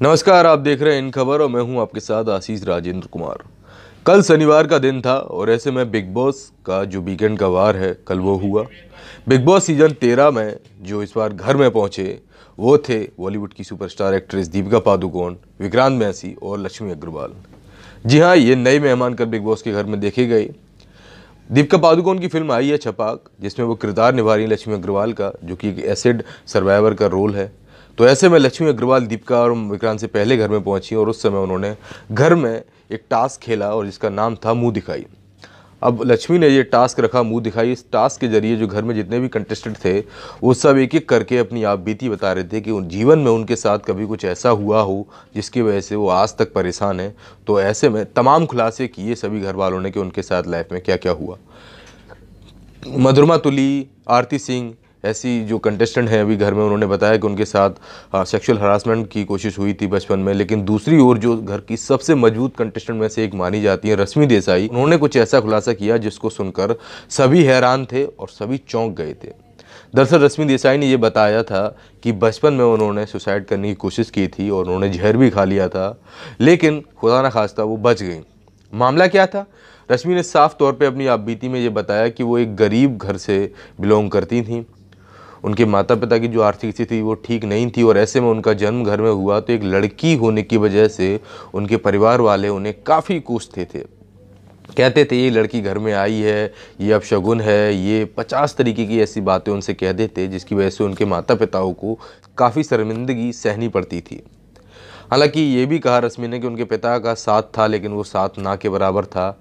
नमस्कार, आप देख रहे हैं इन खबर और मैं हूं आपके साथ आशीष राजेंद्र कुमार। कल शनिवार का दिन था और ऐसे में बिग बॉस का जो वीकेंड का वार है कल वो हुआ। बिग बॉस सीजन 13 में जो इस बार घर में पहुंचे वो थे बॉलीवुड की सुपरस्टार एक्ट्रेस दीपिका पादुकोण, विक्रांत मैसी और लक्ष्मी अग्रवाल। जी हाँ, ये नए मेहमान कल बिग बॉस के घर में देखे गए। दीपिका पादुकोण की फिल्म आई है छपाक, जिसमें वो किरदार निभा रही है लक्ष्मी अग्रवाल का, जो कि एक एसिड सर्वाइवर का रोल है। तो ऐसे में लक्ष्मी अग्रवाल दीपिका और विक्रांत से पहले घर में पहुंची और उस समय उन्होंने घर में एक टास्क खेला और जिसका नाम था मुंह दिखाई। अब लक्ष्मी ने ये टास्क रखा मुंह दिखाई। इस टास्क के जरिए जो घर में जितने भी कंटेस्टेंट थे वो सब एक एक करके अपनी आप बीती बता रहे थे कि उन जीवन में उनके साथ कभी कुछ ऐसा हुआ हो जिसकी वजह से वो आज तक परेशान है। तो ऐसे में तमाम खुलासे किए सभी घर वालों ने कि उनके साथ लाइफ में क्या क्या हुआ। मधुरमा तुली, आरती सिंह ऐसी जो कंटेस्टेंट हैं अभी घर में, उन्होंने बताया कि उनके साथ सेक्सुअल हरासमेंट की कोशिश हुई थी बचपन में। लेकिन दूसरी ओर जो घर की सबसे मजबूत कंटेस्टेंट में से एक मानी जाती है रश्मि देसाई, उन्होंने कुछ ऐसा खुलासा किया जिसको सुनकर सभी हैरान थे और सभी चौंक गए थे। दरअसल रश्मि देसाई ने ये बताया था कि बचपन में उन्होंने सुसाइड करने की कोशिश की थी और उन्होंने जहर भी खा लिया था, लेकिन खुदा न खास्ता वो बच गई। मामला क्या था? रश्मि ने साफ तौर पे अपनी आपबीती में ये बताया कि वो एक गरीब घर से बिलोंग करती थी। उनके माता पिता की जो आर्थिक स्थिति थी वो ठीक नहीं थी और ऐसे में उनका जन्म घर में हुआ तो एक लड़की होने की वजह से उनके परिवार वाले उन्हें काफ़ी कोसते थे। कहते थे ये लड़की घर में आई है, ये अपशगुन है, ये 50 तरीके की ऐसी बातें उनसे कह देते, जिसकी वजह से उनके माता पिताओं को काफ़ी शर्मिंदगी सहनी पड़ती थी। हालांकि ये भी कहा रश्मि ने कि उनके पिता का साथ था लेकिन वो साथ ना के बराबर था।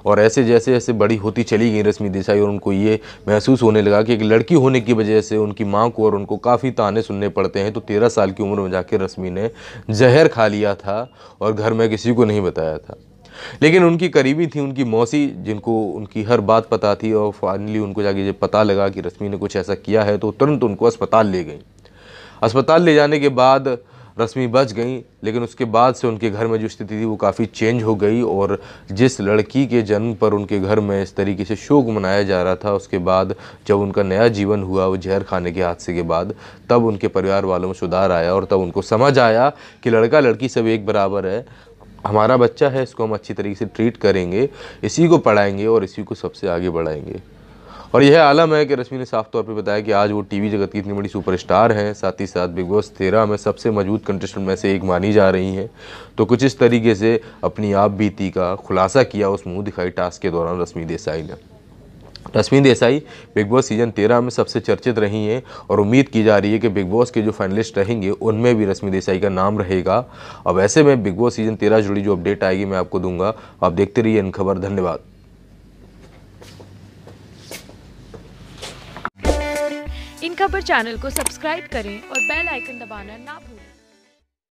और ऐसे जैसे जैसे बड़ी होती चली गई रश्मि देसाई और उनको ये महसूस होने लगा कि एक लड़की होने की वजह से उनकी माँ को और उनको काफ़ी ताने सुनने पड़ते हैं, तो 13 साल की उम्र में जाकर रश्मि ने जहर खा लिया था और घर में किसी को नहीं बताया था। लेकिन उनकी करीबी थी उनकी मौसी, जिनको उनकी हर बात पता थी और फाइनली उनको जाके जब पता लगा कि रश्मि ने कुछ ऐसा किया है तो तुरंत उनको अस्पताल ले गई। अस्पताल ले जाने के बाद रश्मि बच गई, लेकिन उसके बाद से उनके घर में जो स्थिति थी वो काफ़ी चेंज हो गई। और जिस लड़की के जन्म पर उनके घर में इस तरीके से शोक मनाया जा रहा था, उसके बाद जब उनका नया जीवन हुआ वो जहर खाने के हादसे के बाद, तब उनके परिवार वालों में सुधार आया और तब उनको समझ आया कि लड़का लड़की सब एक बराबर है। हमारा बच्चा है, इसको हम अच्छी तरीके से ट्रीट करेंगे, इसी को पढ़ाएंगे और इसी को सबसे आगे बढ़ाएंगे। और यह आलम है कि रश्मि ने साफ तौर पे बताया कि आज वो टीवी जगत की इतनी बड़ी सुपरस्टार हैं, साथ ही साथ बिग बॉस 13 में सबसे मजबूत कंटेस्टेंट में से एक मानी जा रही हैं। तो कुछ इस तरीके से अपनी आप बीती का खुलासा किया उस मुंह दिखाई टास्क के दौरान रश्मि देसाई ने। Rashmi Desai big boss season 13 में सबसे चर्चित रही हैं और उम्मीद की जा रही है कि बिग बॉस के जो फाइनलिस्ट रहेंगे उनमें भी रश्मि देसाई का नाम रहेगा। अब ऐसे में बिग बॉस सीजन 13 जुड़ी जो अपडेट आएगी मैं आपको दूंगा। आप देखते रहिए इन खबर। धन्यवाद। इन खबर चैनल को सब्सक्राइब करें और बेल आइकन दबाना ना भूलें।